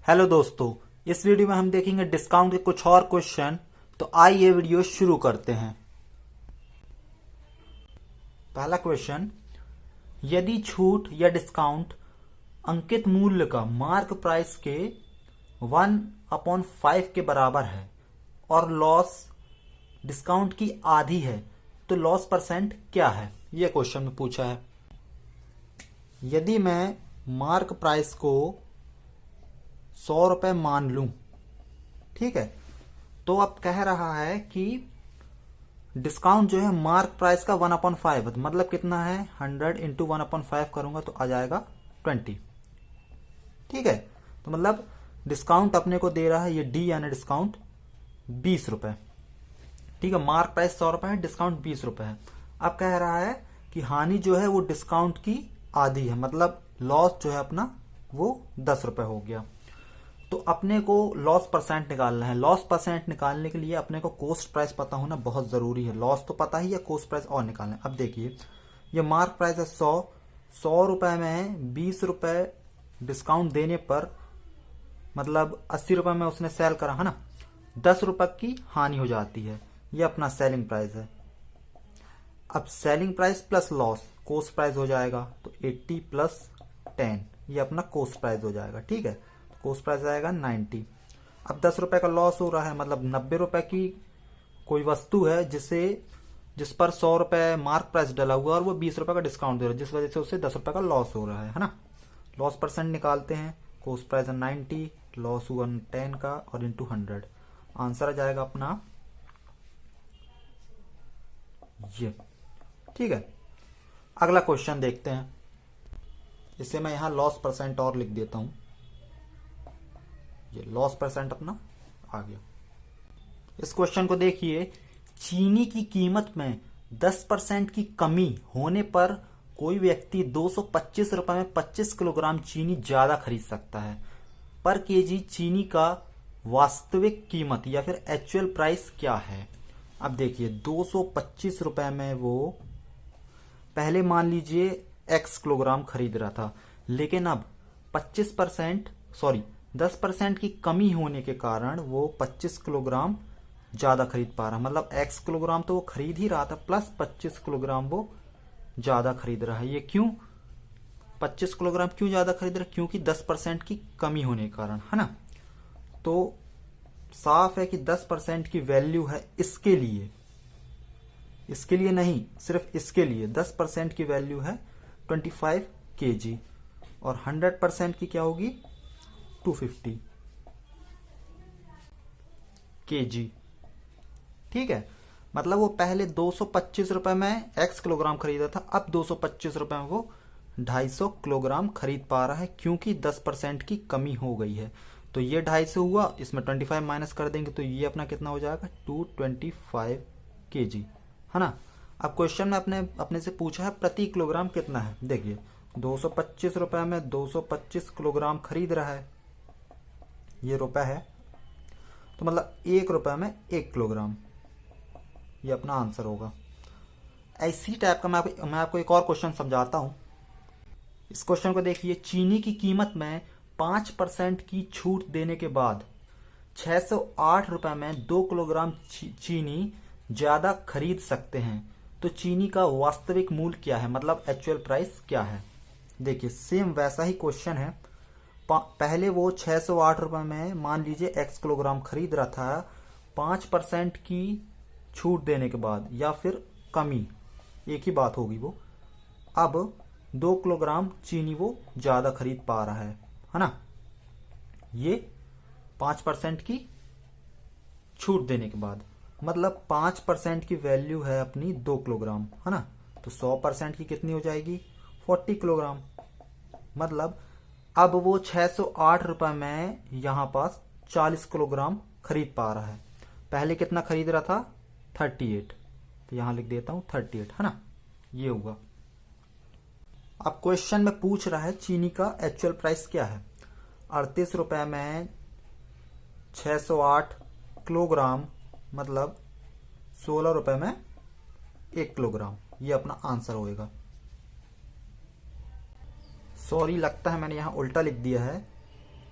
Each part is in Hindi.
हेलो दोस्तों, इस वीडियो में हम देखेंगे डिस्काउंट के कुछ और क्वेश्चन। तो आइए वीडियो शुरू करते हैं। पहला क्वेश्चन, यदि छूट या डिस्काउंट अंकित मूल्य का मार्क प्राइस के 1/5 के बराबर है और लॉस डिस्काउंट की आधी है तो लॉस परसेंट क्या है? यह क्वेश्चन में पूछा है। यदि मैं मार्क प्राइस को 100 रुपये मान लूं, ठीक है, तो अब कह रहा है कि डिस्काउंट जो है मार्क प्राइस का 1/5 मतलब कितना है? 100 इंटू 1/5 करूंगा तो आ जाएगा 20। ठीक है, तो मतलब डिस्काउंट अपने को दे रहा है ये डी यानी डिस्काउंट 20 रुपए। ठीक है, मार्क प्राइस 100 रुपए है, डिस्काउंट 20 रुपए है। अब कह रहा है कि हानि जो है वो डिस्काउंट की आधी है, मतलब लॉस जो है अपना वो 10 रुपए हो गया। तो अपने को लॉस परसेंट निकालना है। लॉस परसेंट निकालने के लिए अपने को कॉस्ट प्राइस पता होना बहुत जरूरी है। लॉस तो पता ही है, कॉस्ट प्राइस और निकालना है। अब देखिए, ये मार्क प्राइस है 100 रुपए में 20 रुपए डिस्काउंट देने पर, मतलब 80 रुपए में उसने सेल करा है ना, 10 रुपए की हानि हो जाती है। ये अपना सेलिंग प्राइस है। अब selling price plus loss cost price हो जाएगा, तो 80 प्लस 10 ये अपना कॉस्ट प्राइस हो जाएगा। ठीक है, कॉस्ट प्राइस आएगा 90। अब 10 रुपए का लॉस हो रहा है, मतलब 90 रुपए की कोई वस्तु है जिस पर 100 रुपए मार्क प्राइस डला हुआ और वो 20 रुपए का डिस्काउंट दे रहा है, जिस वजह से उसे 10 रुपए का लॉस हो रहा है ना। लॉस परसेंट निकालते हैं। कॉस्ट प्राइस है 90, लॉस हुआ 10 का और इंटू 100। आंसर आ जाएगा अपना ये। ठीक है, अगला क्वेश्चन देखते हैं। इसे मैं यहां लॉस परसेंट और लिख देता हूं। ये लॉस परसेंट अपना आ गया। इस क्वेश्चन को देखिए, चीनी की कीमत में 10% की कमी होने पर कोई व्यक्ति 225 रुपए में 25 किलोग्राम चीनी ज्यादा खरीद सकता है। पर केजी चीनी का वास्तविक कीमत या फिर एक्चुअल प्राइस क्या है? अब देखिए, 225 रुपए में वो पहले मान लीजिए x किलोग्राम खरीद रहा था, लेकिन अब 10% की कमी होने के कारण वो 25 किलोग्राम ज्यादा खरीद पा रहा है। मतलब x किलोग्राम तो वो खरीद ही रहा था, प्लस 25 किलोग्राम वो ज्यादा खरीद रहा है। ये क्यों? 25 किलोग्राम क्यों ज्यादा खरीद रहा है? क्योंकि 10% की कमी होने के कारण, है ना। तो साफ है कि 10% की वैल्यू है इसके लिए नहीं, सिर्फ इसके लिए 10% की वैल्यू है 25 kg और 100% की क्या होगी? 250 kg। ठीक है, मतलब वो पहले 225 रुपए में x किलोग्राम खरीदा था, अब 225 रुपए में वो 250 किलोग्राम खरीद पा रहा है, क्योंकि 10% की कमी हो गई है। तो ये 250 हुआ, इसमें 25 माइनस कर देंगे तो ये अपना कितना हो जाएगा? 225 kg, है ना। अब क्वेश्चन में अपने से पूछा है प्रति किलोग्राम कितना है। देखिए, 225 रुपए में 225 किलोग्राम खरीद रहा है, ये रुपए है, तो मतलब 1 रुपए में 1 किलोग्राम, ये अपना आंसर होगा। ऐसी टाइप का मैं आपको एक और क्वेश्चन समझाता हूं। इस क्वेश्चन को देखिए, चीनी की कीमत में 5% की छूट देने के बाद 608 रुपए में 2 किलोग्राम चीनी ज्यादा खरीद सकते हैं, तो चीनी का वास्तविक मूल्य क्या है, मतलब एक्चुअल प्राइस क्या है? देखिए, सेम वैसा ही क्वेश्चन है। पहले वो 608 रुपए में मान लीजिए x किलोग्राम खरीद रहा था, 5% की छूट देने के बाद या फिर कमी, एक ही बात होगी वो। अब 2 किलोग्राम चीनी वो ज्यादा खरीद पा रहा है ना। ये 5% की छूट देने के बाद, मतलब 5% की वैल्यू है अपनी 2 किलोग्राम, है ना। तो 100% की कितनी हो जाएगी? 40 किलोग्राम। मतलब अब वो 608 रुपए में यहां पास 40 किलोग्राम खरीद पा रहा है। पहले कितना खरीद रहा था? 38, तो यहां लिख देता हूं 38, है ना। ये हुआ। अब क्वेश्चन में पूछ रहा है चीनी का एक्चुअल प्राइस क्या है। 38 रुपए में 608 किलोग्राम, मतलब 16 रुपए में 1 किलोग्राम, ये अपना आंसर होएगा। सॉरी, लगता है मैंने यहां उल्टा लिख दिया है।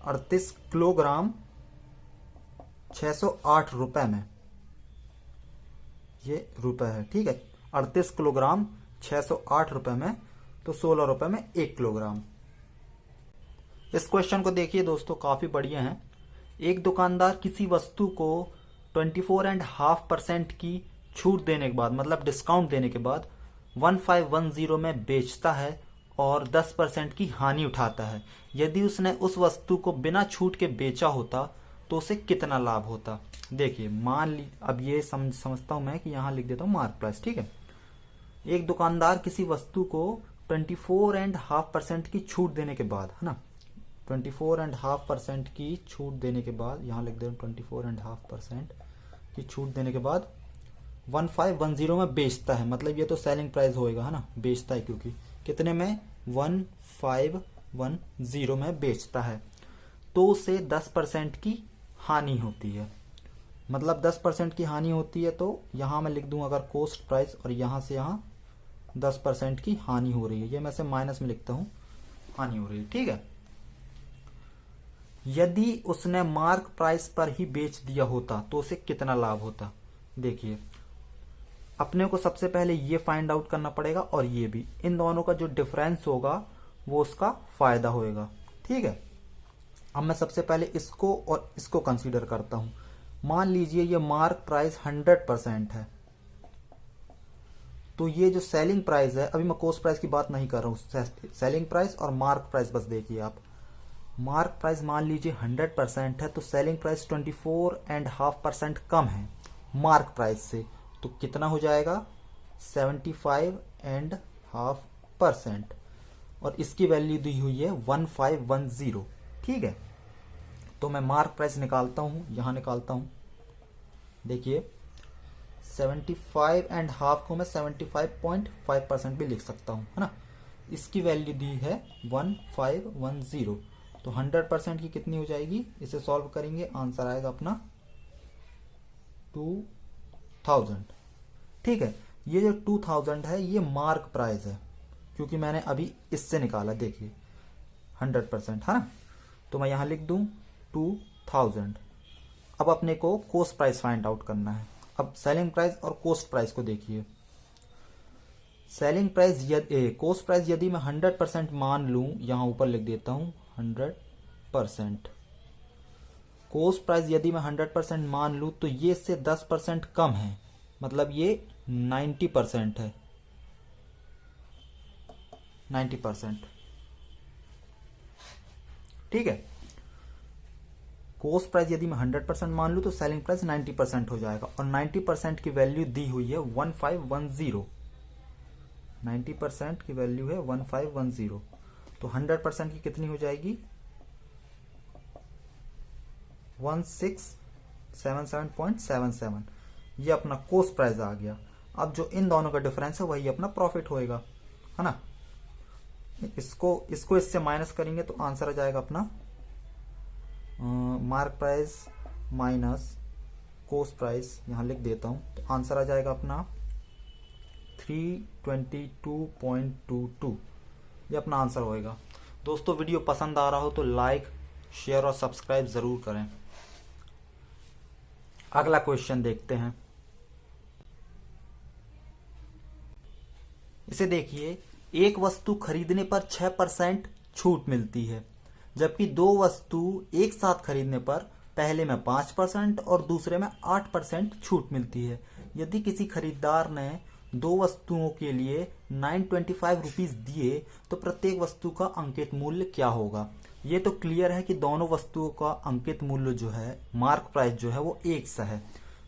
38 किलोग्राम 608 रुपए में, ये रुपए है, ठीक है। 38 किलोग्राम 608 रुपए में, तो 16 रुपए में 1 किलोग्राम। इस क्वेश्चन को देखिए दोस्तों, काफी बढ़िया है। एक दुकानदार किसी वस्तु को 24.5% की छूट देने के बाद, मतलब डिस्काउंट देने के बाद 1510 में बेचता है और 10% की हानि उठाता है। यदि उसने उस वस्तु को बिना छूट के बेचा होता तो उसे कितना लाभ होता। देखिए मान ली, अब ये समझता हूं मैं कि यहां लिख देता हूं मार्क प्राइस, ठीक है। एक दुकानदार किसी वस्तु को 24.5% की छूट देने के बाद, है ना, 24.5% की छूट देने के बाद, यहां लिख दे 24.5% की छूट देने के बाद 1510 में बेचता है, मतलब ये तो सेलिंग प्राइस होएगा, है ना, बेचता है, क्योंकि कितने में 1510 में बेचता है, तो उसे 10% की हानि होती है। मतलब 10% की हानि होती है, तो यहां मैं लिख दूं अगर कॉस्ट प्राइस, और यहां से यहां 10% की हानि हो रही है, ये मैं से माइनस में लिखता हूं, हानि हो रही है, ठीक है। यदि उसने मार्क प्राइस पर ही बेच दिया होता तो उसे कितना लाभ होता। देखिए अपने को सबसे पहले ये फाइंड आउट करना पड़ेगा, और ये भी, इन दोनों का जो डिफरेंस होगा वो उसका फायदा होएगा, ठीक है। अब मैं सबसे पहले इसको और इसको कंसीडर करता हूं। मान लीजिए ये मार्क प्राइस 100% है, तो ये जो सेलिंग प्राइस है, अभी मैं कॉस्ट प्राइस की बात नहीं कर रहा हूं, सेलिंग प्राइस और मार्क प्राइस बस देखिए आप। मार्क प्राइस मान लीजिए 100% है, तो सेलिंग प्राइस 24.5% कम है मार्क प्राइस से, तो कितना हो जाएगा 75.5%, और इसकी वैल्यू दी हुई है 1510, ठीक है। तो मैं मार्क प्राइस निकालता हूं, यहां निकालता हूं, देखिए 75.5 को मैं 75.5% भी लिख सकता हूं, है ना। इसकी वैल्यू दी है 1510, तो 100% की कितनी हो जाएगी, इसे सॉल्व करेंगे, आंसर आएगा अपना 2000, ठीक है। ये जो 2000 है ये मार्क प्राइस है, क्योंकि मैंने अभी इससे निकाला, देखिए 100%, है ना, तो मैं यहां लिख दूं 2000। अब अपने को कॉस्ट प्राइस फाइंड आउट करना है। अब सेलिंग प्राइस और कॉस्ट प्राइस को देखिए। सेलिंग प्राइस कॉस्ट प्राइस यदि मैं 100% मान लूं, यहां ऊपर लिख देता हूं 100%। कॉस्ट प्राइस यदि मैं 100% मान लूं, तो ये इससे 10% कम है, मतलब ये 90% है, 90%, ठीक है। कॉस्ट प्राइस यदि मैं 100% मान लूं, तो सेलिंग प्राइस 90% हो जाएगा, और 90% की वैल्यू दी हुई है 1510, 90% की वैल्यू है 1510, तो 100% की कितनी हो जाएगी 1677.77, ये अपना कॉस्ट प्राइस आ गया। अब जो इन दोनों का डिफरेंस है वही अपना प्रॉफिट होएगा, है ना। इसको इससे माइनस करेंगे तो आंसर आ जाएगा अपना mark price minus cost price, यहां लिख देता हूं, तो आंसर आ जाएगा अपना 322.22, ये अपना आंसर होएगा। दोस्तों वीडियो पसंद आ रहा हो तो लाइक, शेयर और सब्सक्राइब जरूर करें। अगला क्वेश्चन देखते हैं। इसे देखिए, एक वस्तु खरीदने पर 6% छूट मिलती है, जबकि दो वस्तु एक साथ खरीदने पर पहले में 5% और दूसरे में 8% छूट मिलती है। यदि किसी खरीदार ने दो वस्तुओं के लिए 925 रुपीज दिए, तो प्रत्येक वस्तु का अंकित मूल्य क्या होगा। ये तो क्लियर है कि दोनों वस्तुओं का अंकित मूल्य जो है, मार्क प्राइस जो है, वो एक सा है।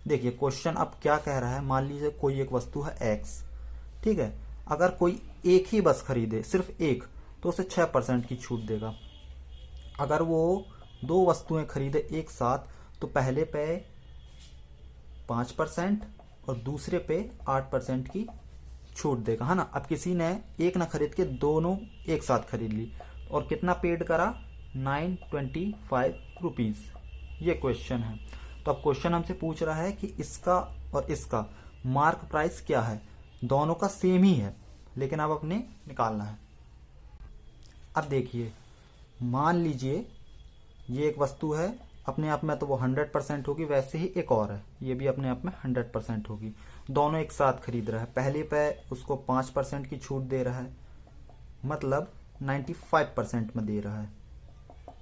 देखिए क्वेश्चन अब क्या कह रहा है, मान लीजिए कोई एक वस्तु है एक्स, ठीक है। अगर कोई एक ही बस खरीदे, सिर्फ एक, तो उसे 6% की छूट देगा। अगर वो दो वस्तुएं खरीदे एक साथ, तो पहले पे 5% और दूसरे पे 8% की छूट देगा, है ना। अब किसी ने एक ना खरीद के दोनों एक साथ खरीद ली, और कितना पेड करा 925 रुपीज, ये क्वेश्चन है। तो अब क्वेश्चन हमसे पूछ रहा है कि इसका और इसका मार्क प्राइस क्या है। दोनों का सेम ही है, लेकिन अब अपने निकालना है। अब देखिए, मान लीजिए ये एक वस्तु है, अपने आप में तो वो 100% होगी, वैसे ही एक और है, ये भी अपने आप में 100% होगी। दोनों एक साथ खरीद रहा है। पहले पे उसको 5% की छूट दे रहा है, मतलब 95% में दे रहा है,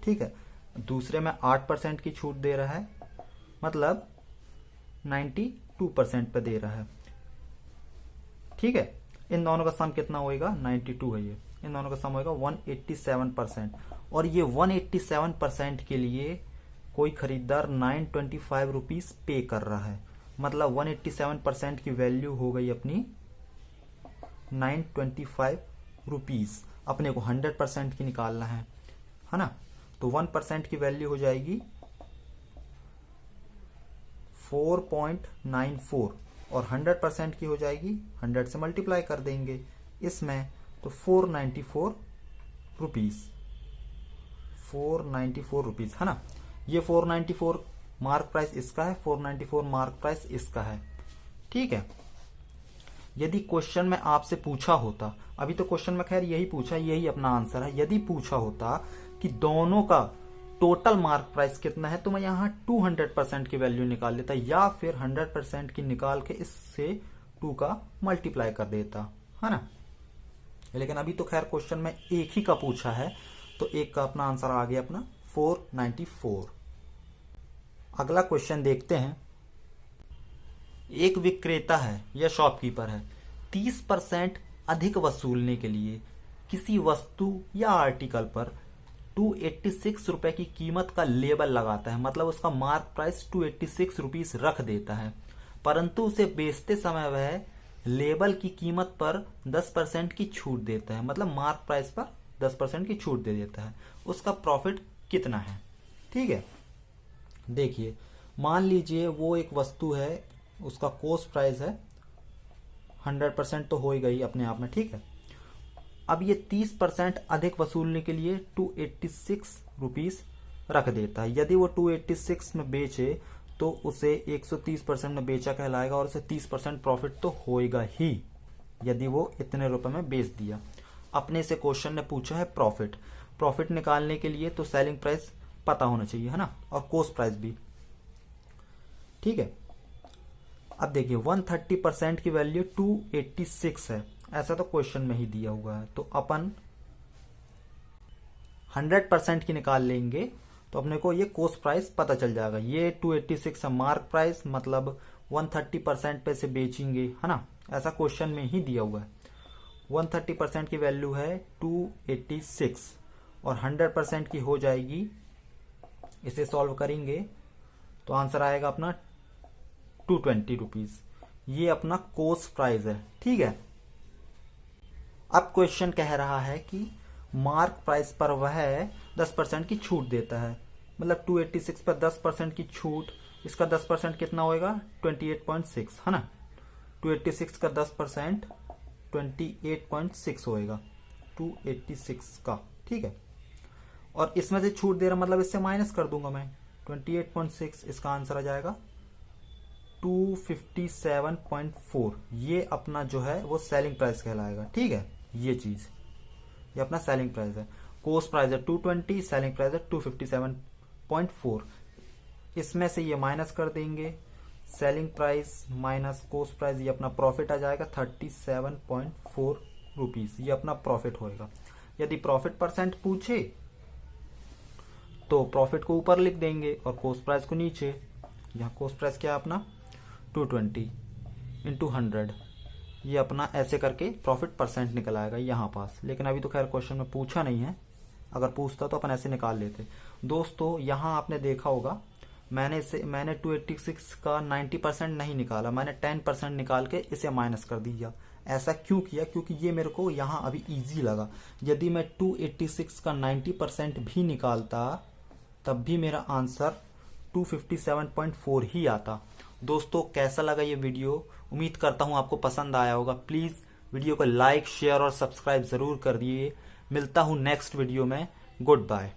ठीक है। दूसरे में 8% की छूट दे रहा है, मतलब 92% पे दे रहा है, ठीक है। इन दोनों का सम कितना होएगा, 92 है ये, इन दोनों का सम होएगा 187%। और ये 187% के लिए कोई खरीदार 925 रुपीज पे कर रहा है, मतलब 187% की वैल्यू हो गई अपनी 925 रुपीज। अपने को 100% की निकालना है ना, तो 1% की वैल्यू हो जाएगी 4.94 और 100% की हो जाएगी 100 से मल्टीप्लाई कर देंगे इसमें, तो 494 रुपीज, 494 रुपीज है ना। ये 494 मार्क प्राइस इसका है, 494 मार्क प्राइस इसका है, ठीक है। यदि क्वेश्चन में आपसे पूछा होता, अभी तो क्वेश्चन में खैर यही पूछा, यही अपना आंसर है, यदि पूछा होता कि दोनों का टोटल मार्क प्राइस कितना है, तो मैं यहाँ 200% की वैल्यू निकाल लेता, या फिर 100% की निकाल के इससे 2 का मल्टीप्लाई कर देता, है ना। लेकिन अभी तो खैर क्वेश्चन में एक ही का पूछा है, तो एक का अपना आंसर आ गया अपना 494। अगला क्वेश्चन देखते हैं। एक विक्रेता है या शॉपकीपर है, 30% अधिक वसूलने के लिए किसी वस्तु या आर्टिकल पर 286 रुपए की कीमत का लेबल लगाता है, मतलब उसका मार्क प्राइस 286 रुपीज रख देता है, परंतु उसे बेचते समय वह लेबल की कीमत पर 10% की छूट देता है, मतलब मार्क प्राइस पर 10% की छूट दे देता है। उसका प्रॉफिट कितना है, ठीक है। देखिए, मान लीजिए वो एक वस्तु है, उसका कॉस्ट प्राइस है 100%, तो हो ही गई अपने आप में, ठीक है। अब ये 30% अधिक वसूलने के लिए 286 रुपीज रख देता है। यदि वो 286 में बेचे तो उसे 130% में बेचा कहलाएगा, और उसे 30% प्रॉफिट तो होएगा ही, यदि वो इतने रुपए में बेच दिया। अपने से क्वेश्चन ने पूछा है प्रॉफिट निकालने के लिए तो सेलिंग प्राइस पता होना चाहिए, है ना, और कॉस्ट प्राइस भी, ठीक है। अब देखिए 130% की वैल्यू 286 है, ऐसा तो क्वेश्चन में ही दिया हुआ है, तो अपन 100% की निकाल लेंगे तो अपने को ये कॉस्ट प्राइस पता चल जाएगा। ये 286 है मार्क प्राइस, मतलब 130% पे से बेचेंगे, है ना, ऐसा क्वेश्चन में ही दिया हुआ है। 130% की वैल्यू है 286 और 100% की हो जाएगी, इसे सॉल्व करेंगे तो आंसर आएगा अपना 220 रुपीज। ये अपना कॉस्ट प्राइस है, ठीक है। अब क्वेश्चन कह रहा है कि मार्क प्राइस पर वह 10% की छूट देता है, मतलब 286 पर 10% की छूट, इसका 10% कितना होएगा 28.6, है ना। 286 का 10% 28.6 होएगा 286 का, ठीक है। और इसमें से छूट दे रहा, मतलब इससे माइनस कर दूंगा मैं 28.6, इसका आंसर आ जाएगा 257.4। ये अपना जो है वो सेलिंग प्राइस कहलाएगा, ठीक है। ये चीज, ये अपना सेलिंग प्राइस है। कॉस्ट प्राइस है 220, सेलिंग प्राइस है 257.4। इसमें से ये माइनस कर देंगे, selling price minus cost price, ये अपना प्रॉफिट आ जाएगा 37.4 रुपीज। ये अपना प्रॉफिट होएगा। यदि प्रॉफिट परसेंट पूछे तो प्रॉफिट को ऊपर लिख देंगे और कॉस्ट प्राइस को नीचे। यहाँ कॉस्ट प्राइस क्या है अपना 220 इंटू 100, ये अपना ऐसे करके प्रॉफिट परसेंट निकल आएगा यहाँ पास। लेकिन अभी तो खैर क्वेश्चन में पूछा नहीं है, अगर पूछता तो अपन ऐसे निकाल लेते। दोस्तों यहाँ आपने देखा होगा मैंने 286 का 90% नहीं निकाला, मैंने 10% निकाल के इसे माइनस कर दिया। ऐसा क्यों किया, क्योंकि ये मेरे को यहाँ अभी इजी लगा। यदि मैं 286 का 90% भी निकालता तब भी मेरा आंसर 257.4 ही आता। दोस्तों कैसा लगा ये वीडियो, उम्मीद करता हूँ आपको पसंद आया होगा। प्लीज़ वीडियो को लाइक शेयर और सब्सक्राइब ज़रूर कर दिए। मिलता हूँ नेक्स्ट वीडियो में। Good bye.